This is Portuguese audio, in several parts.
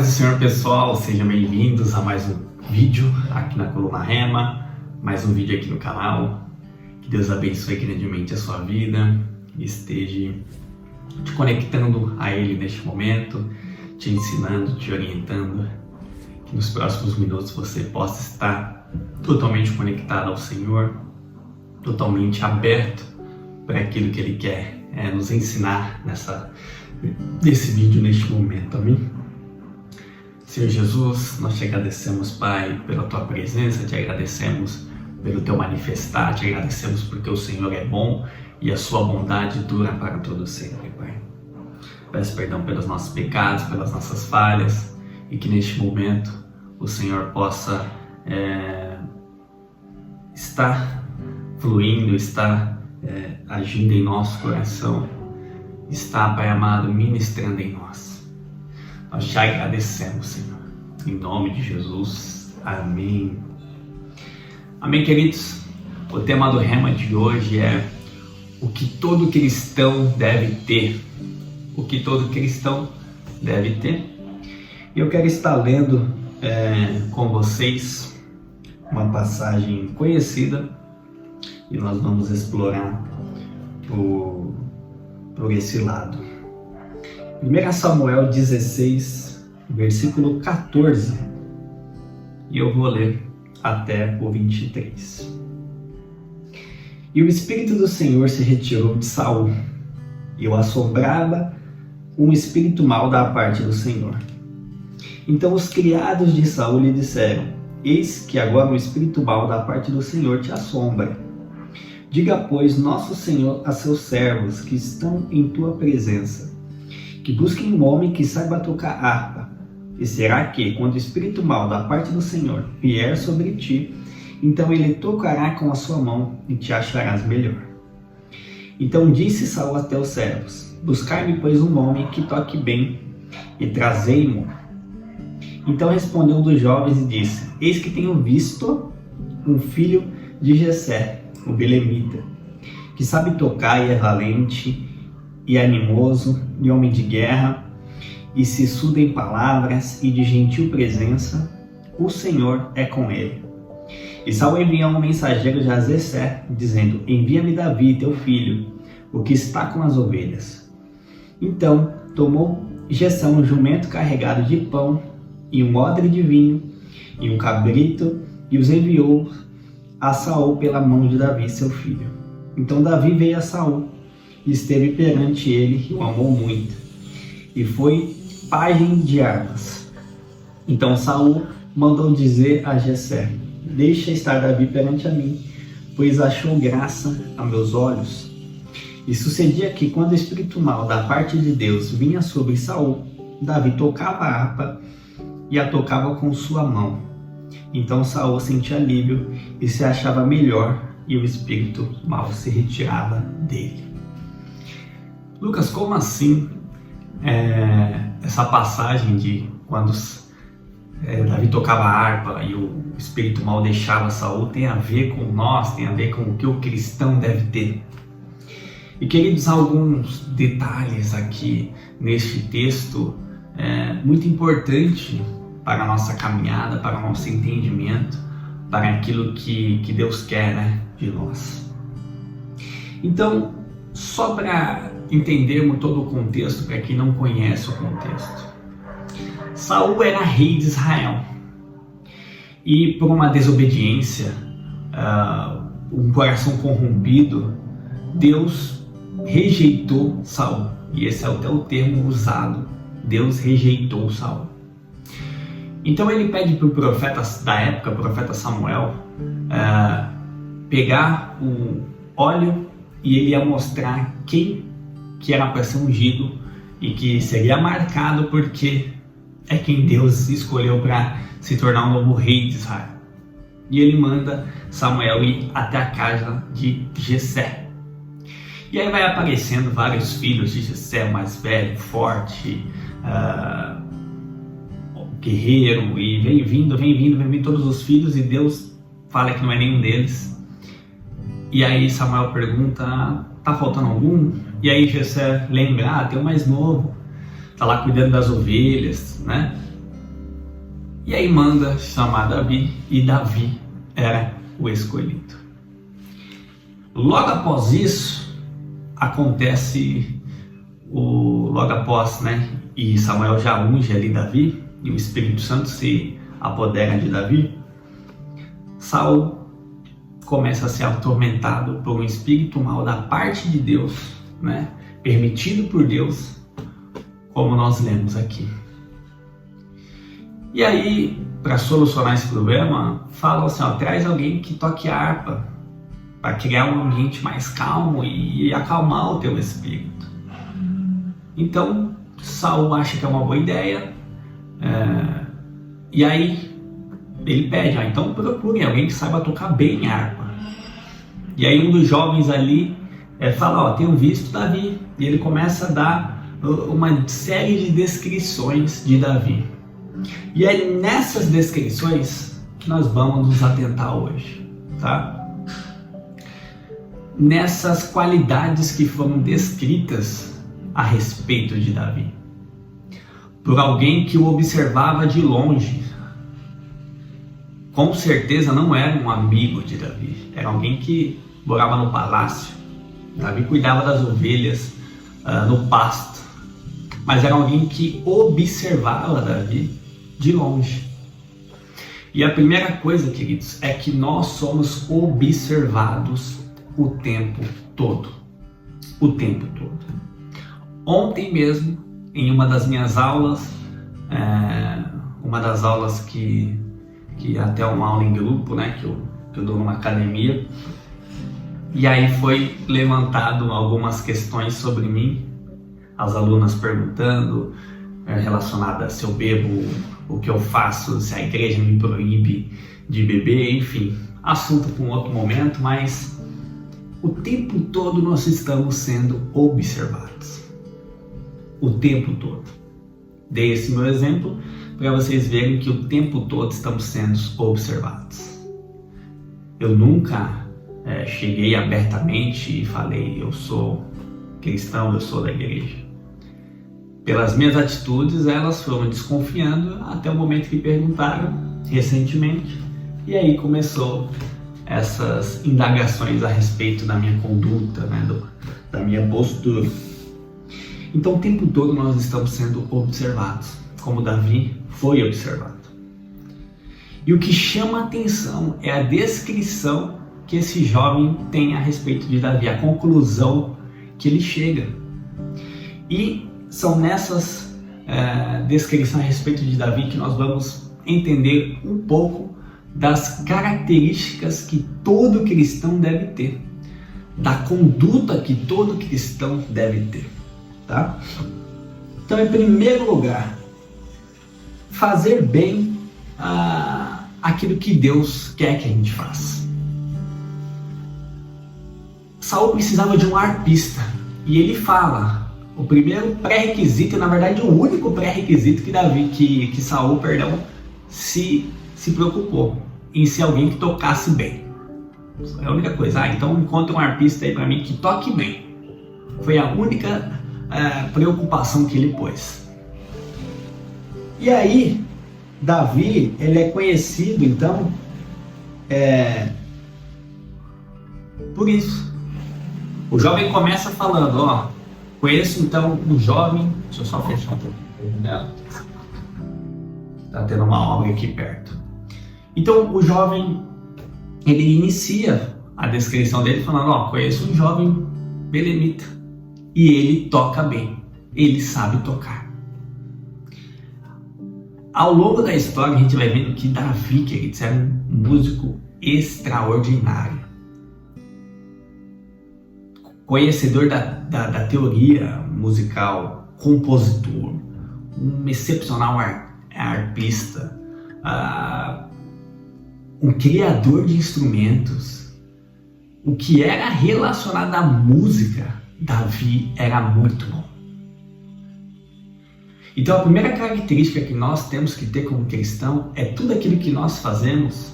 paz do Senhor, pessoal, sejam bem-vindos a mais um vídeo aqui na Coluna Rema, mais um vídeo aqui no canal. Que Deus abençoe grandemente a sua vida e esteja te conectando a Ele neste momento, te ensinando, te orientando, que nos próximos minutos você possa estar totalmente conectado ao Senhor, totalmente aberto para aquilo que Ele quer nos ensinar nesse vídeo, neste momento, amém? Senhor Jesus, nós te agradecemos, Pai, pela Tua presença, te agradecemos pelo Teu manifestar, te agradecemos porque o Senhor é bom e a Sua bondade dura para todo sempre, Pai. Peço perdão pelos nossos pecados, pelas nossas falhas e que neste momento o Senhor possa estar fluindo, estar agindo em nosso coração, estar, Pai amado, ministrando em nós. Nós te agradecemos, Senhor, em nome de Jesus, amém. Amém, queridos? O tema do Rema de hoje é o que todo cristão deve ter. O que todo cristão deve ter. E eu quero estar lendo com vocês uma passagem conhecida e nós vamos explorar por esse lado. 1 Samuel 16, versículo 14, e eu vou ler até o 23. E o Espírito do Senhor se retirou de Saul, e o assombrava um espírito mau da parte do Senhor. Então os criados de Saul lhe disseram: eis que agora um espírito mau da parte do Senhor te assombra. Diga, pois, nosso Senhor a seus servos que estão em tua presença, que busquem um homem que saiba tocar harpa. E será que, quando o espírito mau da parte do Senhor vier sobre ti, então ele tocará com a sua mão e te acharás melhor. Então disse Saul a teus servos: buscai-me, pois, um homem que toque bem, e trazei-mo. Então respondeu um dos jovens e disse: eis que tenho visto um filho de Jessé, o belemita, que sabe tocar e é valente, e animoso, e homem de guerra, e sisudo em palavras, e de gentil presença, o Senhor é com ele. E Saul enviou um mensageiro de Jessé, dizendo: envia-me Davi, teu filho, o que está com as ovelhas. Então tomou Jessé um jumento carregado de pão, e um odre de vinho, e um cabrito, e os enviou a Saul pela mão de Davi, seu filho. Então Davi veio a Saul, e esteve perante ele, e o amou muito, e foi pajem de armas. Então Saul mandou dizer a Jessé: deixa estar Davi perante a mim, pois achou graça a meus olhos. E sucedia que, quando o espírito mau da parte de Deus vinha sobre Saul, Davi tocava a harpa e a tocava com sua mão. Então Saul sentia alívio e se achava melhor, e o espírito mau se retirava dele. Lucas, como assim essa passagem de quando Davi tocava a harpa e o espírito mau deixava Saul tem a ver com nós, tem a ver com o que o cristão deve ter? E queridos, alguns detalhes aqui neste texto muito importante para a nossa caminhada, para o nosso entendimento, para aquilo que Deus quer, de nós. Então, só para entendermos todo o contexto, para quem não conhece o contexto, Saul era rei de Israel, e por uma desobediência, um coração corrompido, Deus rejeitou Saul, e esse é até o termo usado: Deus rejeitou Saul. Então ele pede para o profeta da época, o profeta Samuel, pegar o óleo, e ele ia mostrar quem que era para ser ungido e que seria marcado, porque é quem Deus escolheu para se tornar o novo rei de Israel. E ele manda Samuel ir até a casa de Jessé. E aí vai aparecendo vários filhos de Jessé, o mais velho, forte, guerreiro, e vem vindo todos os filhos, e Deus fala que não é nenhum deles. E aí Samuel pergunta: tá faltando algum? E aí Jessé lembra: tem o mais novo, tá lá cuidando das ovelhas, né? E aí manda chamar Davi, e Davi era o escolhido. Logo após isso, acontece logo após, e Samuel já unge ali Davi, e o Espírito Santo se apodera de Davi. Saul começa a ser atormentado por um espírito mau da parte de Deus, permitido por Deus, como nós lemos aqui. E aí, para solucionar esse problema, falam assim, traz alguém que toque harpa, para criar um ambiente mais calmo e acalmar o teu espírito. Então, Saul acha que é uma boa ideia, e aí ele pede, então procure alguém que saiba tocar bem harpa. E aí um dos jovens ali fala, tenho visto Davi, e ele começa a dar uma série de descrições de Davi. E é nessas descrições que nós vamos nos atentar hoje, tá? Nessas qualidades que foram descritas a respeito de Davi, por alguém que o observava de longe. Com certeza não era um amigo de Davi, era alguém que morava no palácio. Davi cuidava das ovelhas no pasto, mas era alguém que observava Davi de longe. E a primeira coisa, queridos, é que nós somos observados o tempo todo. O tempo todo. Ontem mesmo, em uma das minhas aulas, uma das aulas que até uma aula em grupo, que eu dou numa academia, e aí foi levantado algumas questões sobre mim, as alunas perguntando relacionadas se eu bebo, o que eu faço, se a igreja me proíbe de beber, enfim, assunto para um outro momento, mas o tempo todo nós estamos sendo observados. O tempo todo. Dei esse meu exemplo para vocês verem que o tempo todo estamos sendo observados. Eu nunca cheguei abertamente e falei, eu sou cristão, eu sou da igreja. Pelas minhas atitudes, elas foram desconfiando até o momento que perguntaram recentemente, e aí começou essas indagações a respeito da minha conduta, da minha postura. Então o tempo todo nós estamos sendo observados, como Davi foi observado. E o que chama a atenção é a descrição que esse jovem tem a respeito de Davi, a conclusão que ele chega. E são nessas descrições a respeito de Davi que nós vamos entender um pouco das características que todo cristão deve ter, da conduta que todo cristão deve ter, tá? Então, em primeiro lugar, fazer bem aquilo que Deus quer que a gente faça. Saul precisava de um arpista, e ele fala, o primeiro pré-requisito, e na verdade o único pré-requisito que Saul se preocupou em ser alguém que tocasse bem. É a única coisa. Então encontra um arpista aí para mim que toque bem. Foi a única preocupação que ele pôs. E aí, Davi, ele é conhecido então por isso. O jovem começa falando, conheço então um jovem, deixa eu só fechar um pouco dela. Tá tendo uma obra aqui perto. Então o jovem, ele inicia a descrição dele falando, conheço um jovem belemita e ele toca bem, ele sabe tocar. Ao longo da história a gente vai vendo que Davi, queridos, era um músico extraordinário, conhecedor da teoria musical, compositor, um excepcional arpista, um criador de instrumentos. O que era relacionado à música, Davi era muito bom. Então a primeira característica que nós temos que ter como cristão é tudo aquilo que nós fazemos,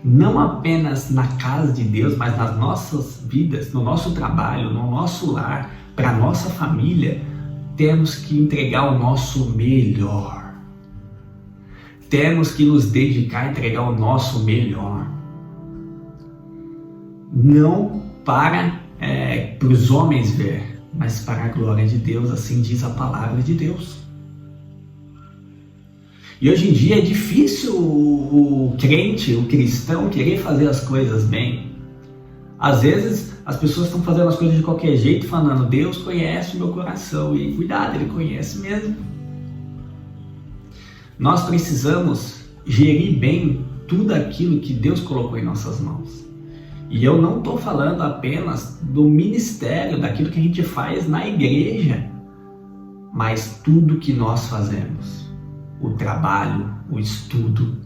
não apenas na casa de Deus, mas nas nossas vidas, no nosso trabalho, no nosso lar, para a nossa família, temos que entregar o nosso melhor. temos que nos dedicar a entregar o nosso melhor. Não para os homens ver, mas para a glória de Deus, assim diz a palavra de Deus. E hoje em dia é difícil o crente, o cristão, querer fazer as coisas bem. Às vezes as pessoas estão fazendo as coisas de qualquer jeito, falando, Deus conhece o meu coração. E cuidado, Ele conhece mesmo. Nós precisamos gerir bem tudo aquilo que Deus colocou em nossas mãos. E eu não estou falando apenas do ministério, daquilo que a gente faz na igreja, mas tudo que nós fazemos. O trabalho, o estudo,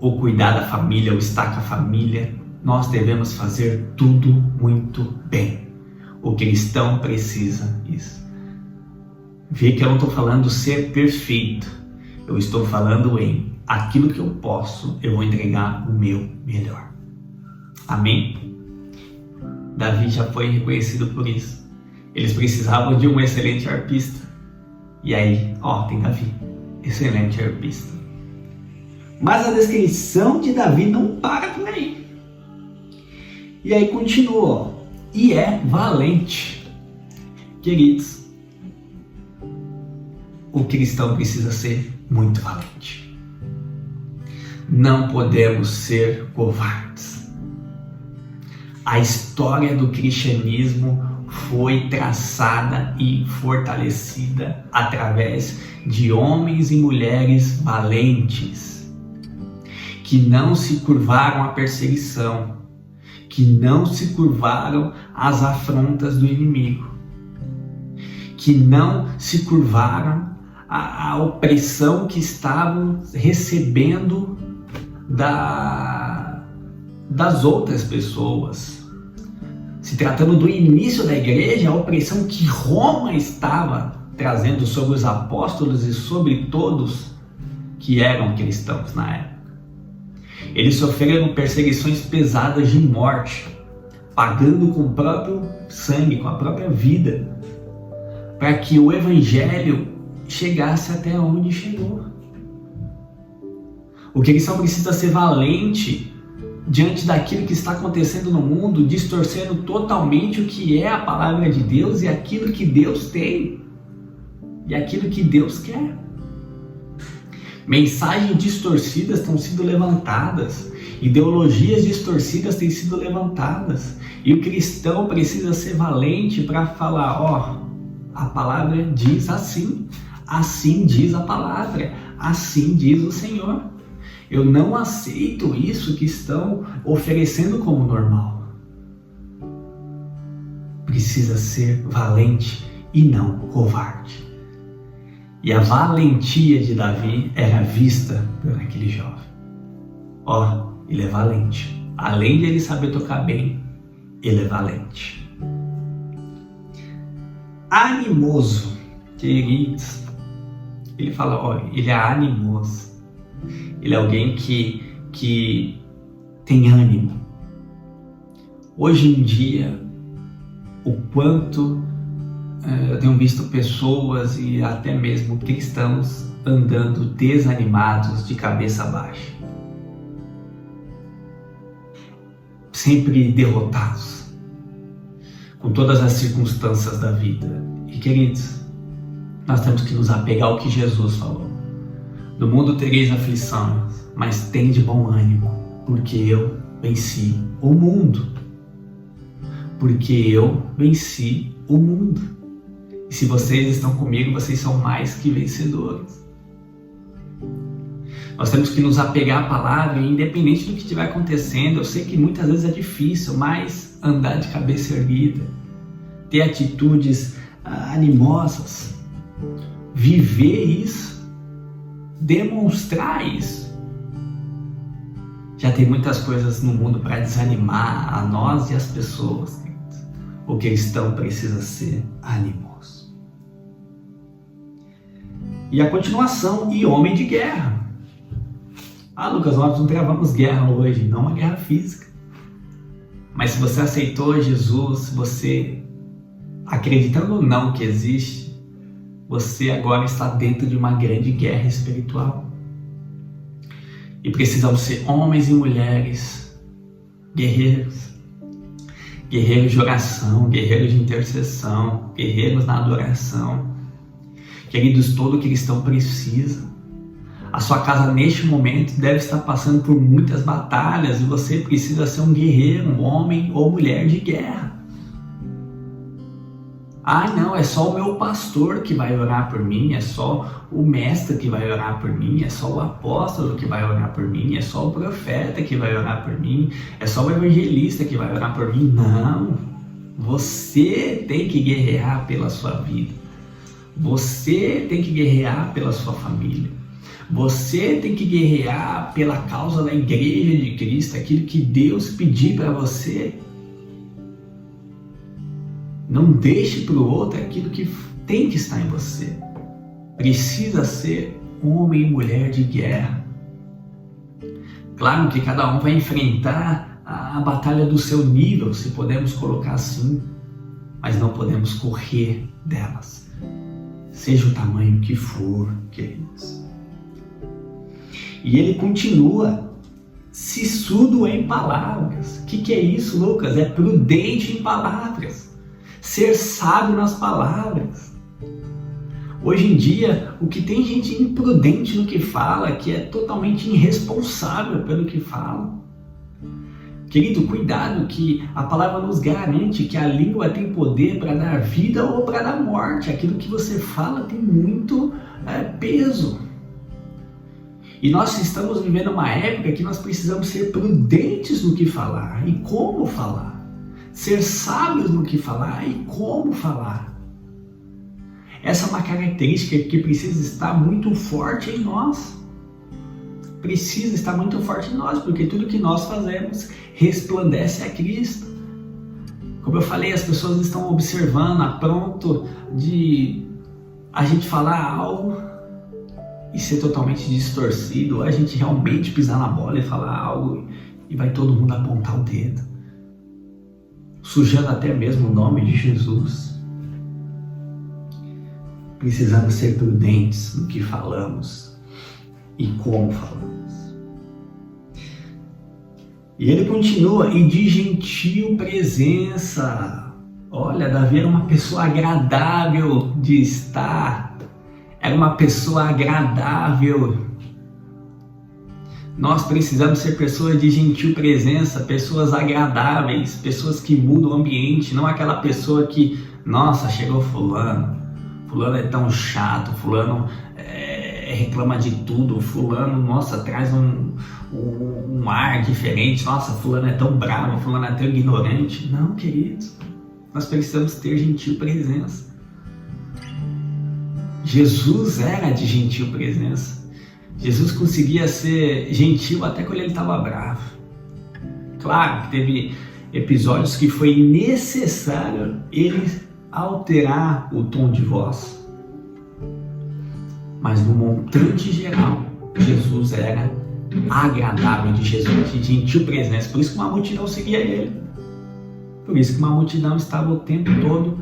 o cuidar da família, o estar com a família, nós devemos fazer tudo muito bem. O cristão precisa isso. Vê que eu não estou falando ser perfeito, eu estou falando em aquilo que eu posso, eu vou entregar o meu melhor. Amém? Davi já foi reconhecido por isso. Eles precisavam de um excelente arpista. E aí, tem Davi, excelente arpista. Mas a descrição de Davi não para por aí. E aí continua, e é valente. Queridos, o cristão precisa ser muito valente. Não podemos ser covardes. A história do cristianismo foi traçada e fortalecida através de homens e mulheres valentes, que não se curvaram à perseguição, que não se curvaram às afrontas do inimigo, que não se curvaram à opressão que estavam recebendo das outras pessoas. Se tratando do início da igreja, a opressão que Roma estava trazendo sobre os apóstolos e sobre todos que eram cristãos na época. Eles sofreram perseguições pesadas de morte, pagando com o próprio sangue, com a própria vida, para que o evangelho chegasse até onde chegou. O cristão precisa ser valente diante daquilo que está acontecendo no mundo, distorcendo totalmente o que é a palavra de Deus e aquilo que Deus tem e aquilo que Deus quer. Mensagens distorcidas estão sendo levantadas, ideologias distorcidas têm sido levantadas, e o cristão precisa ser valente para falar, a palavra diz assim diz a palavra, assim diz o Senhor. Eu não aceito isso que estão oferecendo como normal. Precisa ser valente e não covarde. E a valentia de Davi era vista por aquele jovem. Ele é valente. Além de ele saber tocar bem, ele é valente. Animoso, queridos. Ele fala, ele é animoso. Ele é alguém que tem ânimo. Hoje em dia, o quanto eu tenho visto pessoas e até mesmo cristãos andando desanimados, de cabeça baixa. Sempre derrotados, com todas as circunstâncias da vida. E queridos, nós temos que nos apegar ao que Jesus falou. No mundo tereis aflições, mas tende bom ânimo, porque eu venci o mundo. Porque eu venci o mundo. E se vocês estão comigo, vocês são mais que vencedores. Nós temos que nos apegar à palavra, independente do que estiver acontecendo. Eu sei que muitas vezes é difícil, mas andar de cabeça erguida, ter atitudes animosas, viver isso, demonstrar isso. Já tem muitas coisas no mundo para desanimar a nós e as pessoas. O cristão precisa ser animoso. E a continuação, e homem de guerra. Lucas, nós não travamos guerra hoje, não uma guerra física. Mas se você aceitou Jesus, se você, acreditando ou não que existe, você agora está dentro de uma grande guerra espiritual. E precisamos ser homens e mulheres guerreiros. Guerreiros de oração, guerreiros de intercessão, guerreiros na adoração. Queridos, todo cristão precisa. A sua casa neste momento deve estar passando por muitas batalhas e você precisa ser um guerreiro, um homem ou mulher de guerra. Ah, não, é só o meu pastor que vai orar por mim, é só o mestre que vai orar por mim, é só o apóstolo que vai orar por mim, é só o profeta que vai orar por mim, é só o evangelista que vai orar por mim. Não, você tem que guerrear pela sua vida, você tem que guerrear pela sua família, você tem que guerrear pela causa da igreja de Cristo, aquilo que Deus pediu para você. Não deixe para o outro aquilo que tem que estar em você. Precisa ser homem e mulher de guerra. Claro que cada um vai enfrentar a batalha do seu nível, se podemos colocar assim, mas não podemos correr delas, seja o tamanho que for, queridos. E ele continua: sisudo em palavras. O que é isso, Lucas? É prudente em palavras. Ser sábio nas palavras. Hoje em dia, o que tem gente imprudente no que fala, que é totalmente irresponsável pelo que fala. Querido, cuidado, que a palavra nos garante que a língua tem poder para dar vida ou para dar morte. Aquilo que você fala tem muito peso. E nós estamos vivendo uma época que nós precisamos ser prudentes no que falar e como falar. Ser sábios no que falar e como falar. Essa é uma característica que precisa estar muito forte em nós. Precisa estar muito forte em nós, porque tudo que nós fazemos resplandece a Cristo. Como eu falei, as pessoas estão observando a ponto de a gente falar algo e ser totalmente distorcido, ou a gente realmente pisar na bola e falar algo e vai todo mundo apontar o dedo, sujando até mesmo o nome de Jesus. Precisamos ser prudentes no que falamos e como falamos. E ele continua: e de gentil presença. Olha, Davi era uma pessoa agradável de estar, era uma pessoa agradável. Nós precisamos ser pessoas de gentil presença, pessoas agradáveis, pessoas que mudam o ambiente, não aquela pessoa que, nossa, chegou fulano é tão chato, fulano reclama de tudo, fulano, nossa, traz um ar diferente, nossa, fulano é tão bravo, fulano é tão ignorante. Não, queridos, nós precisamos ter gentil presença. Jesus era de gentil presença. Jesus conseguia ser gentil até quando ele estava bravo. Claro que teve episódios que foi necessário ele alterar o tom de voz. Mas no montante geral, Jesus era agradável, de Jesus, de gentil presença. Por isso que uma multidão seguia ele. Por isso que uma multidão estava o tempo todo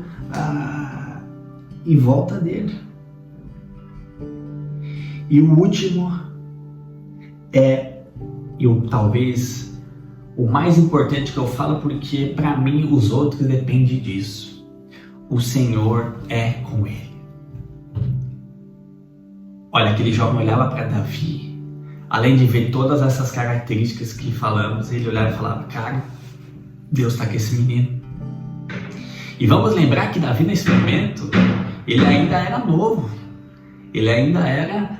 em volta dele. E o último talvez o mais importante que eu falo, porque para mim os outros dependem disso. O Senhor é com ele. Olha, aquele jovem olhava para Davi, além de ver todas essas características que falamos, ele olhava e falava: cara, Deus está com esse menino. E vamos lembrar que Davi nesse momento, ele ainda era novo. Ele ainda era,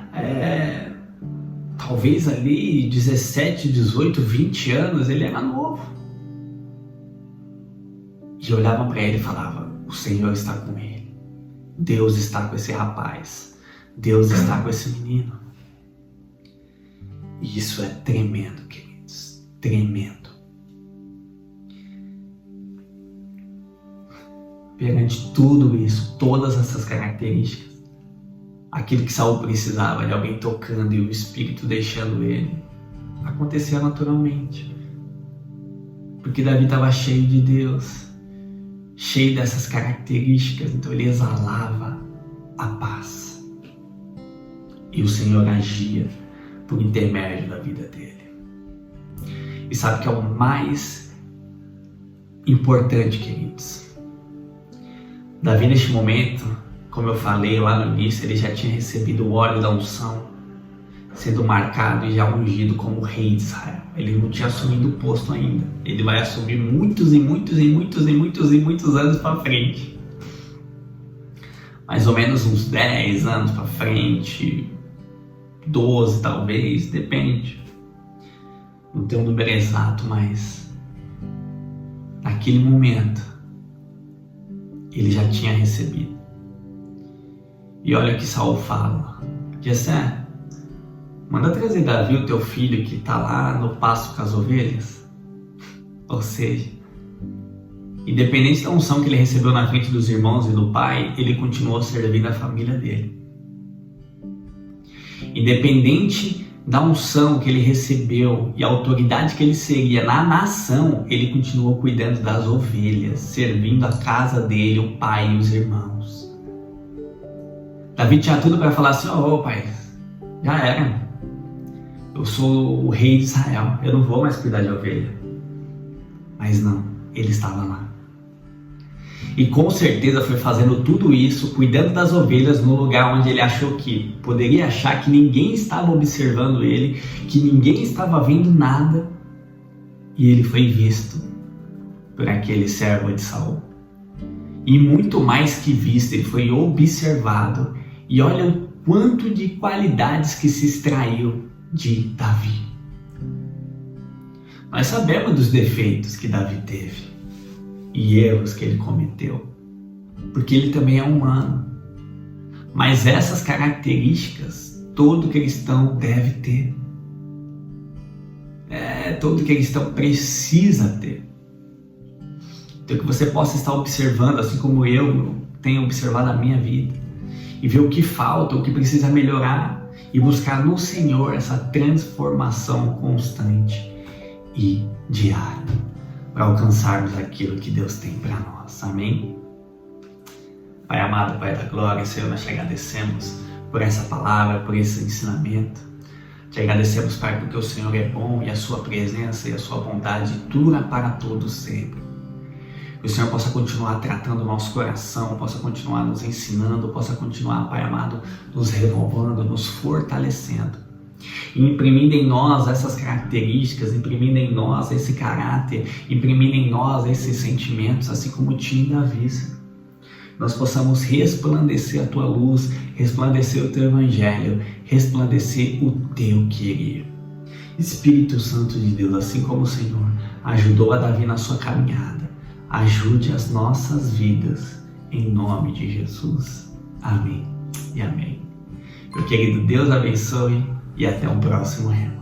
talvez ali 17, 18, 20 anos, ele era novo. E olhavam para ele e falavam: o Senhor está com ele. Deus está com esse rapaz. Deus está com esse menino. E isso é tremendo, queridos. Tremendo. Perante tudo isso, todas essas características, aquilo que Saul precisava de alguém tocando e o Espírito deixando ele, acontecia naturalmente. Porque Davi estava cheio de Deus, cheio dessas características, então ele exalava a paz. E o Senhor agia por intermédio da vida dele. E sabe que é o mais importante, queridos? Davi, neste momento, como eu falei lá no início, ele já tinha recebido o óleo da unção, sendo marcado e já ungido como rei de Israel. Ele não tinha assumido o posto ainda. Ele vai assumir muitos anos para frente. Mais ou menos uns 10 anos para frente, 12 talvez, depende. Não tem um número exato, mas naquele momento ele já tinha recebido. E olha o que Saul fala: Jessé, manda trazer Davi, o teu filho, que está lá no pasto com as ovelhas. Ou seja, independente da unção que ele recebeu na frente dos irmãos e do pai, ele continuou servindo a família dele. Independente da unção que ele recebeu e a autoridade que ele seria na nação, ele continuou cuidando das ovelhas, servindo a casa dele, o pai e os irmãos. Davi tinha tudo para falar assim: ô pai, já era. Eu sou o rei de Israel, eu não vou mais cuidar de ovelha. Mas não, ele estava lá. E com certeza foi fazendo tudo isso, cuidando das ovelhas no lugar onde ele achou que poderia achar que ninguém estava observando ele, que ninguém estava vendo nada. E ele foi visto por aquele servo de Saul. E muito mais que visto, ele foi observado. E olha o quanto de qualidades que se extraiu de Davi. Nós sabemos dos defeitos que Davi teve e erros que ele cometeu, porque ele também é humano. Mas essas características todo cristão deve ter. Todo cristão precisa ter. Então que você possa estar observando, assim como eu tenho observado a minha vida, e ver o que falta, o que precisa melhorar, e buscar no Senhor essa transformação constante e diária, para alcançarmos aquilo que Deus tem para nós. Amém? Pai amado, Pai da glória, Senhor, nós te agradecemos por essa palavra, por esse ensinamento. Te agradecemos, Pai, porque o Senhor é bom e a sua presença e a sua bondade dura para todos sempre. Que o Senhor possa continuar tratando o nosso coração, possa continuar nos ensinando, possa continuar, Pai amado, nos renovando, nos fortalecendo. E imprimindo em nós essas características, imprimindo em nós esse caráter, imprimindo em nós esses sentimentos, assim como tinha em Davi. Nós possamos resplandecer a tua luz, resplandecer o teu evangelho, resplandecer o teu querer. Espírito Santo de Deus, assim como o Senhor ajudou a Davi na sua caminhada, ajude as nossas vidas, em nome de Jesus. Amém e amém. Meu querido, Deus abençoe e até o próximo Rema.